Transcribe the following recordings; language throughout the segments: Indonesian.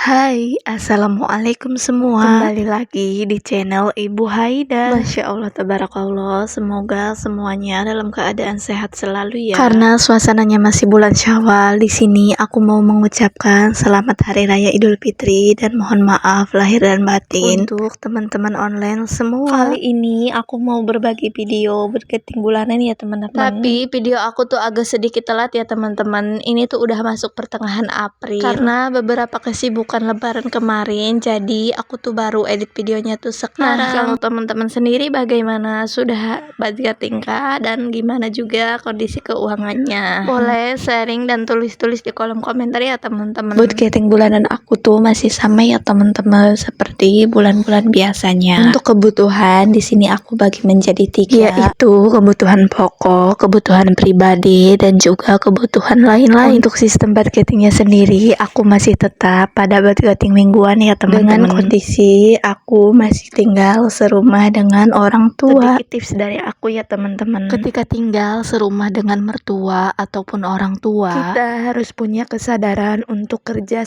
Hai, assalamualaikum semua. Kembali lagi di channel Ibu Haida. Masya Allah, tabarakallah. Semoga semuanya dalam keadaan sehat selalu ya. Karena suasananya masih bulan Syawal, di sini aku mau mengucapkan selamat Hari Raya Idul Fitri dan mohon maaf lahir dan batin untuk teman-teman online semua. Kali ini aku mau berbagi video berketing bulanan ya teman-teman. Tapi video aku tuh agak sedikit telat ya teman-teman. Ini tuh udah masuk pertengahan April. Karena beberapa kesibukan Lebaran kemarin, jadi aku tuh baru edit videonya tuh sekarang. Nah, kalau teman-teman sendiri bagaimana? Sudah budgeting kah? Dan gimana juga kondisi keuangannya? Boleh sharing dan tulis-tulis di kolom komentar ya teman-teman. Budgeting bulanan aku tuh masih sama ya teman-teman, seperti bulan-bulan biasanya. Untuk kebutuhan di sini aku bagi menjadi 3, yaitu kebutuhan pokok, kebutuhan pribadi, dan juga kebutuhan lain-lain. Untuk sistem budgetingnya sendiri, aku masih tetap pada budgeting mingguan ya teman-teman. Dengan kondisi aku masih tinggal serumah dengan orang tua. Sedikit tips dari aku ya teman-teman. Ketika tinggal serumah dengan mertua ataupun orang tua, kita harus punya kesadaran untuk bekerja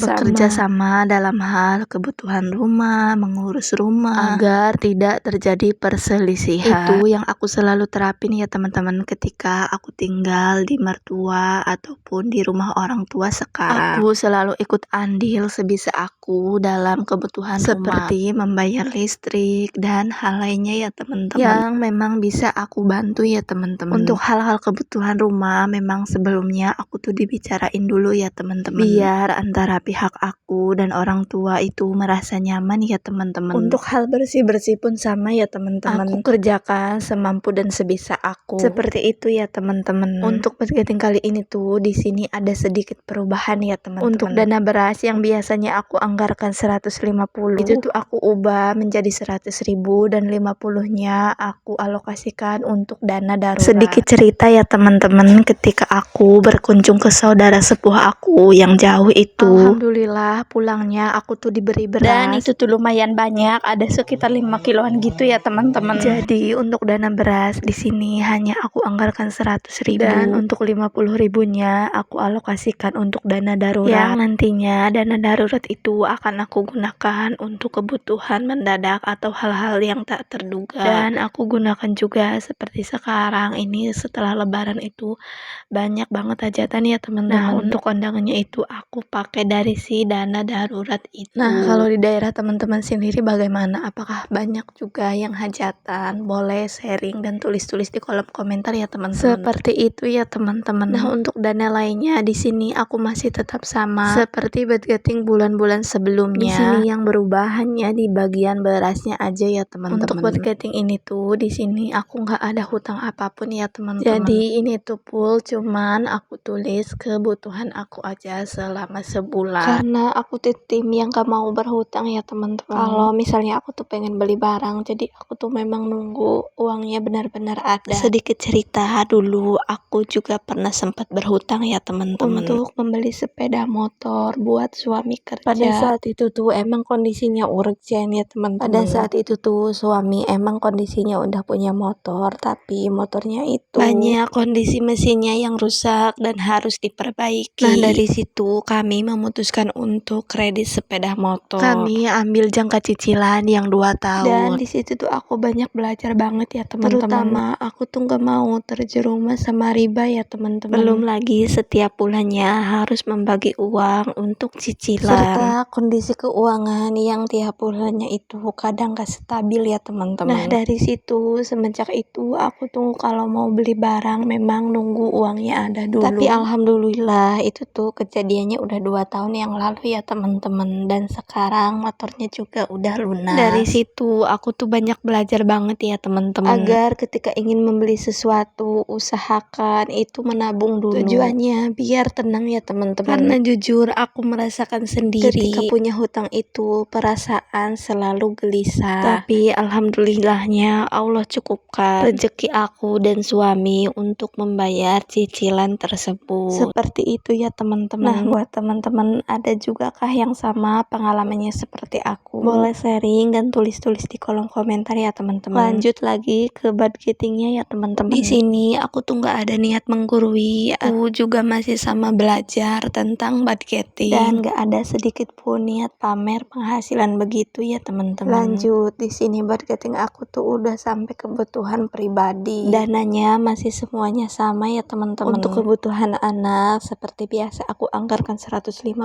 sama dalam hal kebutuhan rumah, mengurus rumah, agar tidak terjadi perselisihan. Itu yang aku selalu terapin ya teman-teman ketika aku tinggal di mertua ataupun di rumah orang tua sekarang. Aku selalu ikut andil sebisa aku dalam kebutuhan seperti rumah, membayar listrik dan hal lainnya ya teman-teman, yang memang bisa aku bantu ya teman-teman. Untuk hal-hal kebutuhan rumah memang sebelumnya aku tuh dibicarain dulu ya teman-teman, biar antara pihak aku dan orang tua itu merasa nyaman ya teman-teman. Untuk hal bersih-bersih pun sama ya teman-teman, aku kerjakan semampu dan sebisa aku. Seperti itu ya teman-teman. Untuk budgeting kali ini tuh di sini ada sedikit perubahan ya teman-teman. Untuk dana beras yang biasanya aku anggarkan 150, itu tuh aku ubah menjadi 100.000 dan 50-nya aku alokasikan untuk dana darurat. Sedikit cerita ya teman-teman, ketika aku berkunjung ke saudara sepuh aku yang jauh itu, alhamdulillah pulangnya aku tuh diberi beras, dan itu tuh lumayan banyak, ada sekitar 5 kiloan gitu ya teman-teman. Jadi untuk dana beras di sini hanya aku anggarkan 100.000, dan untuk 50.000-nya aku alokasikan untuk dana darurat, yang nantinya dana darurat itu akan aku gunakan untuk kebutuhan mendadak atau hal-hal yang tak terduga. Dan aku gunakan juga seperti sekarang ini setelah lebaran itu banyak banget hajatan ya teman-teman. Nah, untuk kondangannya itu aku pakai dari si dana darurat itu. Nah, kalau di daerah teman-teman sendiri bagaimana? Apakah banyak juga yang hajatan? Boleh sharing dan tulis-tulis di kolom komentar ya teman-teman. Seperti itu ya teman-teman. Nah, untuk dana lainnya di sini aku masih tetap sama seperti budgeting bulan-bulan sebelumnya. Di sini yang berubah hanya di bagian berasnya aja ya teman-teman. Untuk budgeting ini tuh di sini aku nggak ada hutang apapun ya teman-teman. Jadi ini tuh full cuman aku tulis kebutuhan aku aja selama sebulan. Karena aku tuh tim yang gak mau berhutang ya teman-teman. Kalau misalnya aku tuh pengen beli barang, jadi aku tuh memang nunggu uangnya benar-benar ada. Sedikit cerita, dulu aku juga pernah sempat berhutang ya teman-teman, untuk membeli sepeda motor buat suami kerja. Pada saat itu tuh emang kondisinya urgent ya teman-teman. Pada saat itu tuh suami emang kondisinya udah punya motor, tapi motornya itu banyak kondisi mesinnya yang rusak dan harus diperbaiki. Nah, dari situ kami memutuskan untuk kredit sepeda motor. Kami ambil jangka cicilan yang 2 tahun. Dan di situ tuh aku banyak belajar banget ya teman-teman. Terutama aku tuh gak mau terjerumus sama riba ya teman-teman. Belum lagi setiap bulannya harus membagi uang untuk cicilan. Serta kondisi keuangan yang tiap bulannya itu kadang gak stabil ya teman-teman. Nah, dari situ semenjak itu aku tuh kalau mau beli barang memang nunggu uangnya ada dulu. Tapi alhamdulillah itu tuh kejadiannya udah 2 tahun yang lalu ya teman-teman, dan sekarang motornya juga udah lunas. Dari situ aku tuh banyak belajar banget ya teman-teman, agar ketika ingin membeli sesuatu usahakan itu menabung dulu. Tujuannya biar tenang ya teman-teman. Karena jujur aku merasakan sendiri ketika punya hutang itu perasaan selalu gelisah. Tapi alhamdulillahnya Allah cukupkan rezeki aku dan suami untuk membayar cicilan tersebut. Seperti itu ya teman-teman. Nah, buat teman-teman ada juga kah yang sama pengalamannya seperti aku? Boleh sharing dan tulis-tulis di kolom komentar ya teman-teman. Lanjut lagi ke budgetingnya ya teman-teman. Di sini aku tuh nggak ada niat menggurui, aku juga masih sama belajar tentang budgeting, dan nggak ada sedikit sedikit pun niat pamer penghasilan begitu ya teman-teman. Lanjut, di sini budgeting aku tuh udah sampai kebutuhan pribadi. Dananya masih semuanya sama ya teman-teman. Untuk kebutuhan anak seperti biasa aku anggarkan 150.000.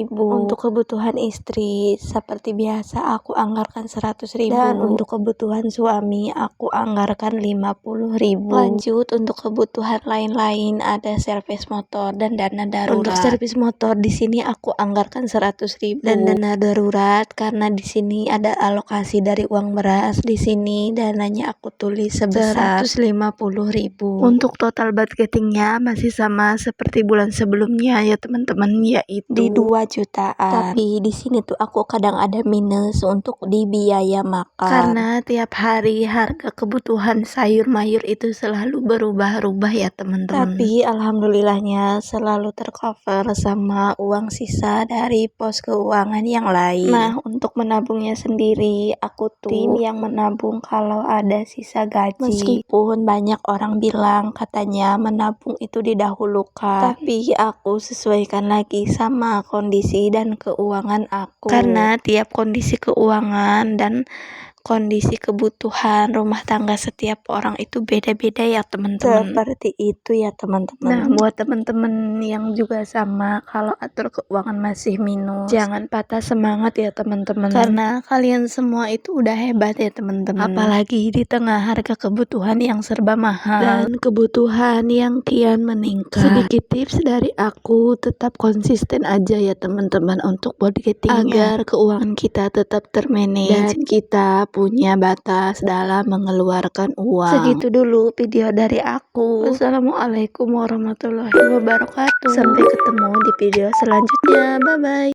Untuk kebutuhan istri seperti biasa aku anggarkan 100.000. Dan untuk kebutuhan suami aku anggarkan 50.000. Lanjut, untuk kebutuhan lain-lain ada servis motor dan dana darurat. Untuk servis motor di sini aku anggarkan 100.000 dan dana darurat karena di sini ada alokasi dari uang beras. Di sini dananya aku tulis sebesar 150.000. Untuk total budgetingnya masih sama seperti bulan sebelumnya ya teman-teman, yaitu di 2 jutaan. Tapi di sini tuh aku kadang ada minus untuk di biaya makan karena tiap hari harga kebutuhan sayur mayur itu selalu berubah-ubah ya teman-teman. Tapi alhamdulillahnya selalu tercover sama uang sisa dari pos keuangan yang lain. Nah, untuk menabungnya sendiri aku tuh tim yang menabung kalau ada sisa gaji. Meskipun banyak orang bilang katanya menabung itu didahulukan, tapi aku sesuaikan lagi sama kondisi dan keuangan aku. Karena tiap kondisi keuangan dan kondisi kebutuhan rumah tangga setiap orang itu beda-beda ya teman-teman. Seperti itu ya teman-teman. Nah, buat teman-teman yang juga sama kalau atur keuangan masih minus, jangan patah semangat ya teman-teman. Karena kalian semua itu udah hebat ya teman-teman. Apalagi di tengah harga kebutuhan yang serba mahal dan kebutuhan yang kian meningkat. Sedikit tips dari aku, tetap konsisten aja ya teman-teman untuk budgetingnya agar keuangan kita tetap termanage dan kita punya batas dalam mengeluarkan uang. Segitu dulu video dari aku. Wassalamualaikum warahmatullahi wabarakatuh. Sampai ketemu di video selanjutnya. Bye bye.